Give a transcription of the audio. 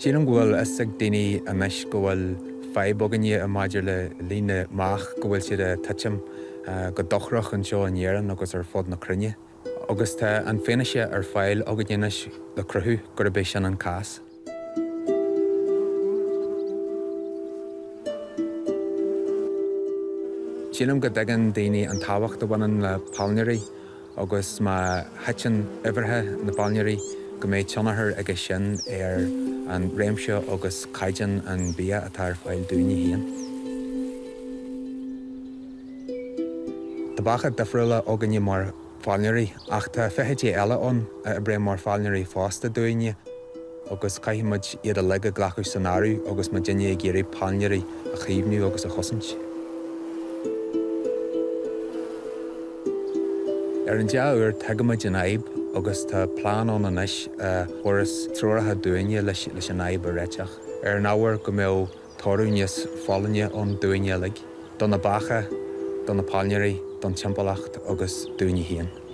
Tíanam gohfuil isig daoine anis go bhfuil feidhbogaine a maidir le líne mach go bhfuil siad a tuitim go dochrach an seo an éireann agus ar fud na cruinne. Agus tá an féiniise ar fáil agad dhéanais le cruthú gur bé sin an cas. Tíanam go dtagan daoine an táhacht a bhaineann le pollinator agus má heitin uimhirthe na pollinator go méid tionathair agus sin ar an réimseo agus caighdean an bee atá ar fáil dúine haon. Tá bacha difriúla óganne mar pollinator ach tá feithidí eile ón a bre mar pollinator fásta dúine agus caiimiid iad a leige ghlachu san áireamh agus ma dinne ag géirí pollinator a chaomhnú agus a chosaint. Ar an deaúir teagaid an aib agus tá plán ón anis thuras troirithe dúine leis an aib a réiteach. Ar an ábhar go mbeadh torú níos fálainne ón dúine lig, don na bacha, don na pollinator, don timpolacht agus dúine haon.